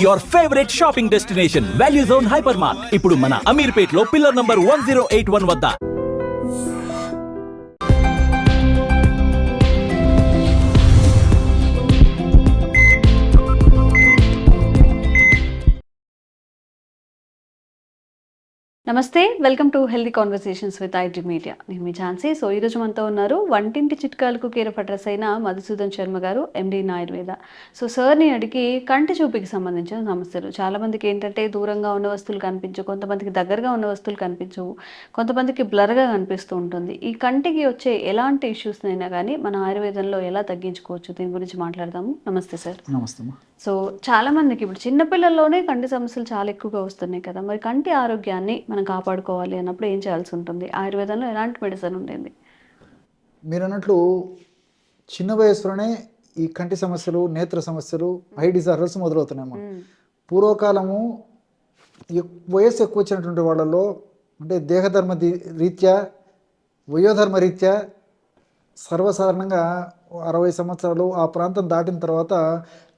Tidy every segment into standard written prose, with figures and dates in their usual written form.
Your favourite shopping destination value zone hyper mart ఇప్పుడు మన అమీర్పేట్ లో పిల్లర్ నంబర్ 1081 వద్ద. నమస్తే, welcome to healthy conversations with IT media. నేను మీ ఝాన్సీ. సో ఈరోజు మనతో ఉన్నారు వంటింటి చిట్కాలకు కేర్ ఆఫ్ అడ్రస్ అయిన మధుసూదన్ శర్మ గారు, ఎండి ఆయుర్వేద. సో సార్ని అడిగి కంటి చూపుకి సంబంధించిన సమస్యలు, చాలామందికి ఏంటంటే దూరంగా ఉన్న వస్తువులు కనిపించవు, కొంతమందికి దగ్గరగా ఉన్న వస్తువులు కనిపించవు, కొంతమందికి బ్లర్గా కనిపిస్తూ ఉంటుంది. ఈ కంటికి వచ్చే ఎలాంటి ఇష్యూస్ అయినా కానీ మన ఆయుర్వేదంలో ఎలా తగ్గించుకోవచ్చు, దీని గురించి మాట్లాడదాము. నమస్తే సార్. నమస్తే. సో చాలా మందికి ఇప్పుడు చిన్నపిల్లల్లోనే కంటి సమస్యలు చాలా ఎక్కువగా వస్తున్నాయి కదా, మరి కంటి ఆరోగ్యాన్ని మనం కాపాడుకోవాలి అన్నప్పుడు ఏం చేయాల్సి ఉంటుంది? ఆయుర్వేదంలో ఎలాంటి మెడిసిన్ ఉంటుంది? మీరు అన్నట్లు చిన్న వయసులోనే ఈ కంటి సమస్యలు, నేత్ర సమస్యలు, ఐ డిజార్డర్స్ మొదలవుతున్నాయమ్మా. పూర్వకాలము వయస్సు ఎక్కువ వచ్చినటువంటి వాళ్ళలో అంటే దేహధర్మ రీత్యా, వయోధర్మ రీత్యా సర్వసాధారణంగా 60 సంవత్సరాలు ఆ ప్రాంతం దాటిన తర్వాత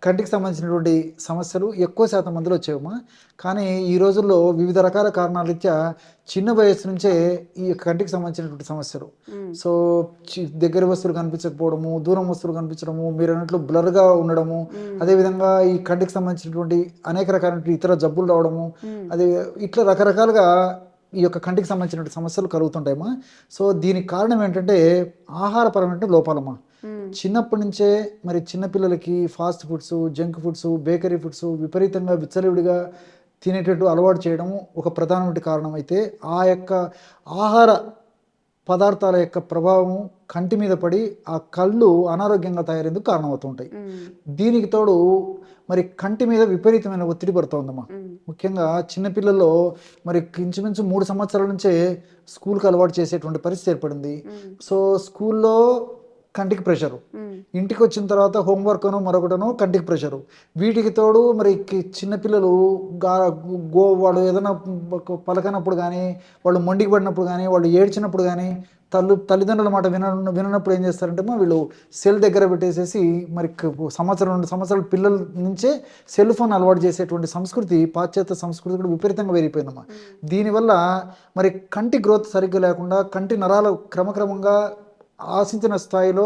కంటికి సంబంధించినటువంటి సమస్యలు ఎక్కువ శాతం మందిలో వచ్చేవమ్మా. కానీ ఈ రోజుల్లో వివిధ రకాల కారణాల రీత్యా చిన్న వయసు నుంచే ఈ కంటికి సంబంధించినటువంటి సమస్యలు, సో దగ్గర వస్తువులు కనిపించకపోవడము, దూరం వస్తువులు కనిపించడము, మీరు అన్నట్లు బ్లర్గా ఉండడము, అదేవిధంగా ఈ కంటికి సంబంధించినటువంటి అనేక రకాలైన ఇతర జబ్బులు రావడము, అదే ఇట్లా రకరకాలుగా ఈ యొక్క కంటికి సంబంధించినటువంటి సమస్యలు కలుగుతుంటాయమ్మా. సో దీనికి కారణం ఏంటంటే ఆహారపరమైన లోపాలమ్మా. చిన్నప్పటి నుంచే మరి చిన్నపిల్లలకి fast foods, junk foods, bakery foods విపరీతంగా విచ్చలవిడిగా తినేటట్టు అలవాటు చేయడము ఒక ప్రధానమైన కారణం. అయితే ఆ యొక్క ఆహార పదార్థాల యొక్క ప్రభావము కంటి మీద పడి ఆ కళ్ళు అనారోగ్యంగా తయారేందుకు కారణమవుతుంటాయి. దీనికి తోడు మరి కంటి మీద విపరీతమైన ఒత్తిడి పడుతోందమ్మా. ముఖ్యంగా చిన్నపిల్లల్లో మరి ఇంచుమించు 3 సంవత్సరాల నుంచే స్కూల్కి అలవాటు చేసేటువంటి పరిస్థితి ఏర్పడింది. సో స్కూల్లో కంటికి ప్రెషరు, ఇంటికి వచ్చిన తర్వాత హోంవర్క్ అనో మరొకటనో కంటికి ప్రెషరు, వీటికి తోడు మరి చిన్నపిల్లలు వాడు ఏదైనా పలకనప్పుడు కానీ, వాళ్ళు మొండికి పడినప్పుడు కానీ, వాళ్ళు ఏడ్చినప్పుడు కానీ, తల్లిదండ్రుల మాట విననప్పుడు ఏం చేస్తారంటే వీళ్ళు సెల్ దగ్గర పెట్టేసేసి మరి 2 సంవత్సరాల పిల్లల నుంచే సెల్ ఫోన్ అలవాటు చేసేటువంటి సంస్కృతి, పాశ్చాత్య సంస్కృతి కూడా విపరీతంగా పెరిగిపోయిందమ్మా. దీనివల్ల మరి కంటి గ్రోత్ సరిగ్గా లేకుండా కంటి నరాలు క్రమక్రమంగా ఆశించిన స్థాయిలో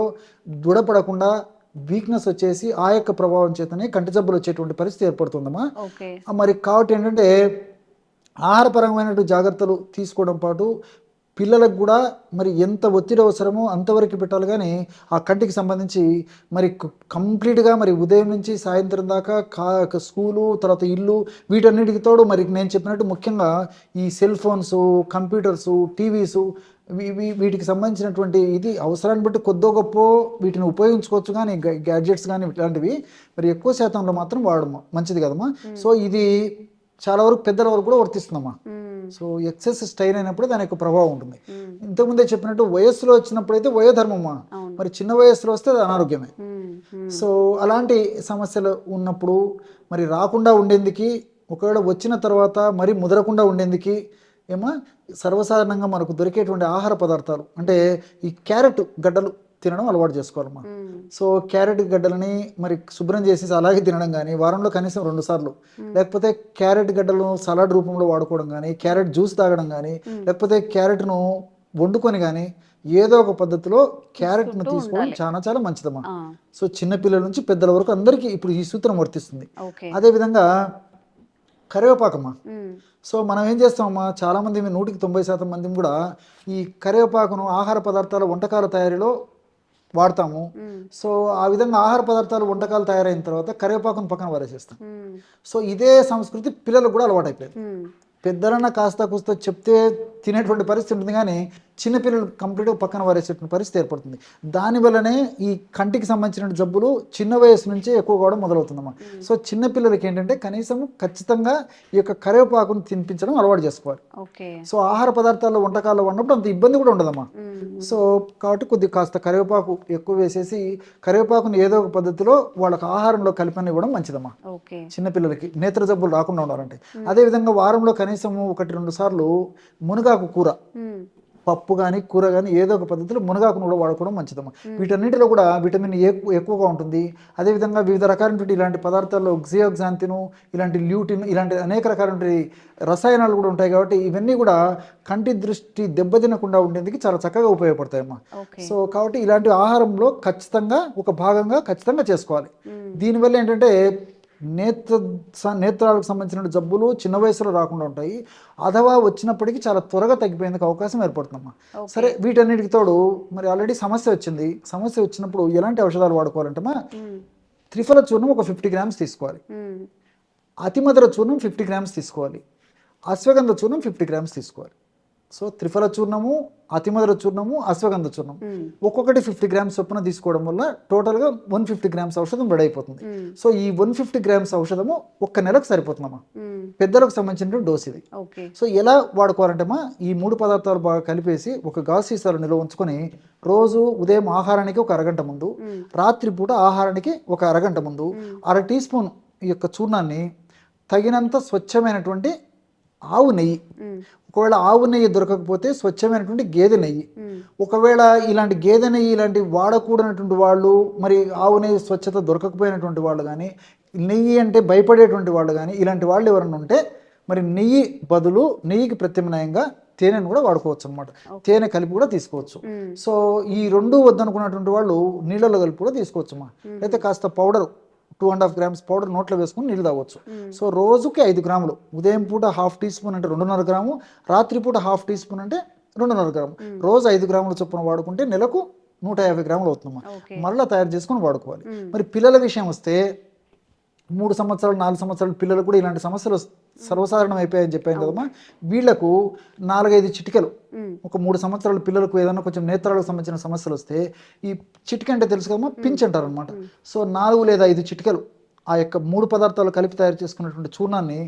దృఢపడకుండా వీక్నెస్ వచ్చేసి ఆ యొక్క ప్రభావం చేతనే కంటి జబ్బులు వచ్చేటువంటి పరిస్థితి ఏర్పడుతుందమ్మా. మరి కాబట్టి ఏంటంటే ఆహారపరమైన జాగ్రత్తలు తీసుకోవడం పాటు పిల్లలకు కూడా మరి ఎంత ఒత్తిడి అవసరమో అంతవరకు పెట్టాలి. కానీ ఆ కంటికి సంబంధించి మరి కంప్లీట్గా మరి ఉదయం నుంచి సాయంత్రం దాకా స్కూలు, తర్వాత ఇల్లు, వీటన్నిటికి తోడు మరి నేను చెప్పినట్టు ముఖ్యంగా ఈ సెల్ ఫోన్స్, కంప్యూటర్సు, టీవీసు, వీటికి సంబంధించినటువంటి ఇది అవసరాన్ని బట్టి కొద్దో గొప్ప వీటిని ఉపయోగించుకోవచ్చు. కానీ గ్యాడ్జెట్స్ కానీ ఇట్లాంటివి మరి ఎక్కువ శాతంలో మాత్రం వాడడం మంచిది కదమ్మా. సో ఇది చాలా వరకు పెద్దల వరకు కూడా వర్తిస్తుందమ్మా. సో ఎక్సెస్ స్టైన్ అయినప్పుడు దాని యొక్క ప్రభావం ఉంటుంది. ఇంతకుముందే చెప్పినట్టు వయస్సులో వచ్చినప్పుడు అయితే వయోధర్మమ్మా, మరి చిన్న వయస్సులో వస్తే అది అనారోగ్యమే. సో అలాంటి సమస్యలు ఉన్నప్పుడు మరి రాకుండా ఉండేందుకు, ఒకవేళ వచ్చిన తర్వాత మరి ముదరకుండా ఉండేందుకు సర్వసాధారణంగా మనకు దొరికేటువంటి ఆహార పదార్థాలు అంటే ఈ క్యారెట్ గడ్డలు తినడం అలవాటు చేసుకోవాలమ్మా. సో క్యారెట్ గడ్డలని మరి శుభ్రం చేసి అలాగే తినడం కానీ, వారంలో కనీసం 2 సార్లు, లేకపోతే క్యారెట్ గడ్డలను సలాడ్ రూపంలో వాడుకోవడం కానీ, క్యారెట్ జ్యూస్ తాగడం కానీ, లేకపోతే క్యారెట్ను వండుకొని కానీ ఏదో ఒక పద్ధతిలో క్యారెట్ను తీసుకోవడం చాలా చాలా మంచిదమ్మా. సో చిన్నపిల్లల నుంచి పెద్దల వరకు అందరికీ ఇప్పుడు ఈ సూత్రం వర్తిస్తుంది. అదేవిధంగా కరివేపాకమ్మా. సో మనం ఏం చేస్తామమ్మా, చాలామంది 100% మంది కూడా ఈ కరివేపాకును ఆహార పదార్థాల వంటకాల తయారీలో వాడతాము. సో ఆ విధంగా ఆహార పదార్థాలు వంటకాలు తయారైన తర్వాత కరివేపాకును పక్కన వారేసేస్తాం. సో ఇదే సంస్కృతి పిల్లలకు కూడా అలవాటు అయిపోయింది. పెద్దలన్నా కాస్త కూస్త చెప్తే తినేటువంటి పరిస్థితి ఉంటుంది, కానీ చిన్నపిల్లలు కంప్లీట్గా పక్కన వారేసేటువంటి పరిస్థితి ఏర్పడుతుంది. దానివల్లనే ఈ కంటికి సంబంధించిన జబ్బులు చిన్న వయసు నుంచే ఎక్కువ కావడం మొదలవుతుందమ్మా. సో చిన్నపిల్లలకి ఏంటంటే కనీసం ఖచ్చితంగా ఈ యొక్క కరివేపాకును తినిపించడం అలవాటు చేసుకోవాలి. సో ఆహార పదార్థాల్లో వంటకాల్లో ఉన్నప్పుడు అంత ఇబ్బంది కూడా ఉండదమ్మా. సో కాబట్టి కాస్త కరివేపాకు ఎక్కువ వేసేసి కరివేపాకును ఏదో ఒక పద్ధతిలో వాళ్ళకి ఆహారంలో కలిపనివ్వడం మంచిదమ్మా చిన్నపిల్లలకి, నేత్ర జబ్బులు రాకుండా ఉండాలంటే. అదేవిధంగా వారంలో కనీసం 1-2 సార్లు మునగాకు కూర పప్పు కానీ కూర కానీ ఏదో ఒక పద్ధతిలో మునగాకును కూడా వాడుకోవడం మంచిదమ్మా. వీటన్నిటిలో కూడా విటమిన్ ఏ ఎక్కువగా ఉంటుంది. అదేవిధంగా వివిధ రకాలైనటువంటి ఇలాంటి పదార్థాల్లో జియాక్సాంతిన్, ఇలాంటి ల్యూటిన్, ఇలాంటి అనేక రకాలైన రసాయనాలు కూడా ఉంటాయి. కాబట్టి ఇవన్నీ కూడా కంటి దృష్టి దెబ్బతినకుండా ఉండేందుకు చాలా చక్కగా ఉపయోగపడతాయమ్మా. సో కాబట్టి ఇలాంటి ఆహారంలో ఖచ్చితంగా ఒక భాగంగా ఖచ్చితంగా చేసుకోవాలి. దీనివల్ల ఏంటంటే నేత్రాలకు సంబంధించిన జబ్బులు చిన్న వయసులో రాకుండా ఉంటాయి. అథవా వచ్చినప్పటికీ చాలా త్వరగా తగ్గిపోయేందుకు అవకాశం ఏర్పడుతుందమ్మా. సరే, వీటన్నిటికి తోడు మరి ఆల్రెడీ సమస్య వచ్చింది. సమస్య వచ్చినప్పుడు ఎలాంటి ఔషధాలు వాడుకోవాలంటమ్మా, త్రిఫల చూర్ణం ఒక 50 గ్రామ్స్ తీసుకోవాలి. అతిమధుర చూర్ణం 50 గ్రామ్స్ తీసుకోవాలి. అశ్వగంధ చూర్ణం 50 గ్రామ్స్ తీసుకోవాలి. సో త్రిఫల చూర్ణము, అతిమధుర చూర్ణము, అశ్వగంధ చూర్ణం ఒక్కొక్కటి 50 గ్రామ్స్ చొప్పున తీసుకోవడం వల్ల టోటల్గా 150 గ్రామ్స్ ఔషధం రెడీ అయిపోతుంది. సో ఈ 150 గ్రామ్స్ ఔషధము ఒక్క నెలకు సరిపోతుందమ్మా. పెద్దలకు సంబంధించిన డోస్ ఇది. సో ఎలా వాడుకోవాలంటేమా, ఈ 3 పదార్థాలు బాగా కలిపేసి ఒక గాజు సీసాలో నిల్వ ఉంచుకొని రోజు ఉదయం ఆహారానికి ఒక అరగంట ముందు, రాత్రిపూట ఆహారానికి ఒక అరగంట ముందు 1/2 టీ స్పూన్ ఈ యొక్క చూర్ణాన్ని తగినంత స్వచ్ఛమైనటువంటి ఆవు నెయ్యి, ఒకవేళ ఆవు నెయ్యి దొరకకపోతే స్వచ్ఛమైనటువంటి గేదె నెయ్యి, ఒకవేళ ఇలాంటి గేదె నెయ్యి ఇలాంటి వాడకూడనటువంటి వాళ్ళు, మరి ఆవు నెయ్యి స్వచ్ఛత దొరకకపోయినటువంటి వాళ్ళు కానీ, నెయ్యి అంటే భయపడేటువంటి వాళ్ళు కానీ, ఇలాంటి వాళ్ళు ఎవరైనా ఉంటే మరి నెయ్యి బదులు నెయ్యికి ప్రత్యామ్నాయంగా తేనెను కూడా వాడుకోవచ్చు అనమాట. తేనె కలిపి కూడా తీసుకోవచ్చు. సో ఈ రెండు వద్దనుకున్నటువంటి వాళ్ళు నీళ్ళలో కలిపి కూడా తీసుకోవచ్చు అమ్మా. అయితే కాస్త పౌడర్ 2.5 గ్రామ్స్ పౌడర్ నోట్లో వేసుకుని నీళ్ళు తాగొచ్చు. సో రోజుకి 5 గ్రాములు, ఉదయం పూట 1/2 టీ స్పూన్ అంటే 2.5 గ్రాము, రాత్రి పూట 1/2 టీ స్పూన్ అంటే 2.5 గ్రాము, రోజు 5 గ్రాముల చొప్పున వాడుకుంటే నెలకు 150 గ్రాములు అవుతుందమ్మా. మళ్ళీ తయారు చేసుకుని వాడుకోవాలి. మరి పిల్లల విషయం వస్తే 3 సంవత్సరాలు 4 సంవత్సరాల పిల్లలు కూడా ఇలాంటి సమస్యలు సర్వసాధారణం అయిపోయాయని చెప్పాను కదమ్మా. వీళ్లకు 4-5 చిటికలు, ఒక 3 సంవత్సరాల పిల్లలకు ఏదైనా కొంచెం నేత్రాలకు సంబంధించిన సమస్యలు వస్తే ఈ చిటిక అంటే తెలుసు కదమ్మా, పించ్ అంటారు అనమాట. సో 4 లేదా 5 చిటికలు ఆ యొక్క 3 పదార్థాలు కలిపి తయారు చేసుకున్నటువంటి చూర్ణాన్ని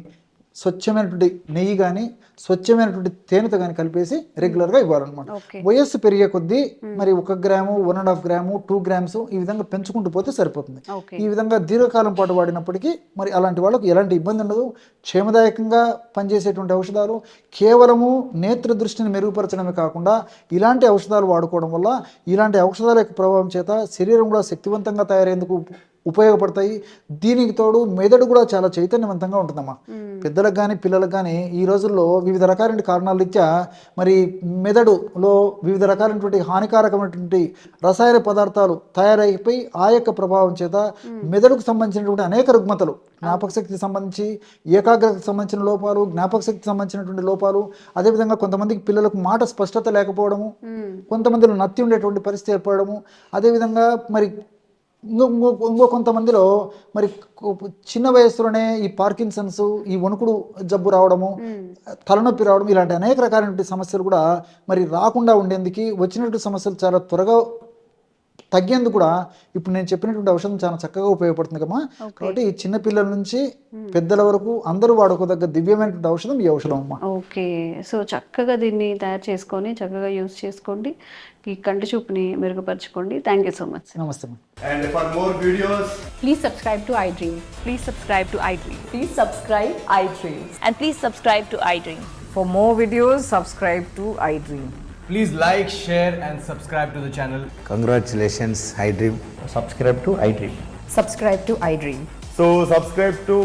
స్వచ్ఛమైనటువంటి నెయ్యి కానీ స్వచ్ఛమైనటువంటి తేనెతో కానీ కలిపేసి రెగ్యులర్గా ఇవ్వాలన్నమాట. వయస్సు పెరిగే కొద్దీ మరి 1 గ్రాము, 1.5 గ్రాము, 2 గ్రామ్స్ ఈ విధంగా పెంచుకుంటూ పోతే సరిపోతుంది. ఈ విధంగా దీర్ఘకాలం పాటు వాడినప్పటికీ మరి అలాంటి వాళ్ళకు ఎలాంటి ఇబ్బంది ఉండదు. క్షేమదాయకంగా పనిచేసేటువంటి ఔషధాలు, కేవలము నేత్ర దృష్టిని మెరుగుపరచడమే కాకుండా ఇలాంటి ఔషధాలు వాడుకోవడం వల్ల ఇలాంటి ఔషధాల యొక్క ప్రభావం చేత శరీరం కూడా శక్తివంతంగా తయారయ్యేందుకు ఉపయోగపడతాయి. దీనికి తోడు మెదడు కూడా చాలా చైతన్యవంతంగా ఉంటుందమ్మా. పెద్దలకు కానీ పిల్లలకు కానీ ఈ రోజుల్లో వివిధ రకాలైన కారణాల రీత్యా మరి మెదడులో వివిధ రకాలైనటువంటి హానికారకమైనటువంటి రసాయన పదార్థాలు తయారైపోయి ఆ యొక్క ప్రభావం చేత మెదడుకు సంబంధించినటువంటి అనేక రుగ్మతలు, జ్ఞాపక శక్తికి సంబంధించి, ఏకాగ్రతకు సంబంధించిన లోపాలు, జ్ఞాపక శక్తికి సంబంధించినటువంటి లోపాలు, అదేవిధంగా కొంతమందికి పిల్లలకు మాట స్పష్టత లేకపోవడము, కొంతమందిలో నత్తి ఉండేటువంటి పరిస్థితి ఏర్పడము, అదేవిధంగా మరి ఇంకో కొంతమందిలో మరి చిన్న వయసులోనే ఈ పార్కిన్సన్స్, ఈ వణుకుడు జబ్బు రావడము, తలనొప్పి రావడం, ఇలాంటి అనేక రకాలైన సమస్యలు కూడా మరి రాకుండా ఉండేందుకు, వచ్చినటువంటి సమస్యలు చాలా త్వరగా తగ్గేందుకు కూడా ఇప్పుడు నేను చెప్పినటువంటి ఔషధం చాలా చక్కగా ఉపయోగపడుతుంది కమ్మా. కాబట్టి ఈ చిన్న పిల్లల నుంచి పెద్దల వరకు అందరూ వాడుకోదగ్గ దివ్యమైనటువంటి ఔషధం ఈ ఔషధం అమ్మా. ఓకే, సో చక్కగా దీన్ని తయారు చేసుకొని చక్కగా యూజ్ చేసుకోండి, ఈ కంటి చూపుని మెరుగుపరచుకోండి. Thank you so much. నమస్తే. And for more videos, please subscribe to iDream. Please subscribe to iDream. Please subscribe iDream. And please subscribe to iDream. For more videos, subscribe to iDream. please like, share and subscribe to the channel. Congratulations, iDream. Subscribe to iDream. Subscribe to iDream. So subscribe to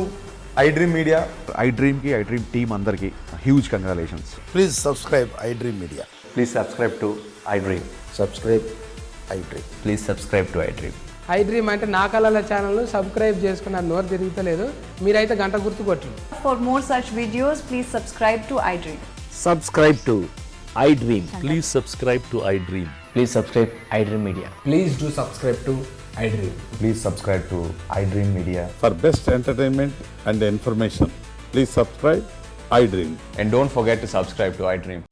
iDream Media. iDream ki iDream team andarki huge congratulations. Please subscribe iDream Media. Please subscribe to iDream. Subscribe iDream. Please subscribe to iDream. iDream అంటే నా కళల channel subscribe చేసుకున్న నోరు తిరుగుతలేదు, మీరైతే గంట గుర్తు కొట్టండి. For more such videos, please subscribe to iDream. Subscribe to iDream. Please subscribe to iDream. Please subscribe iDream Media. Please do subscribe to iDream. Please subscribe to iDream Media. For best entertainment and information, please subscribe iDream. And don't forget to subscribe to iDream.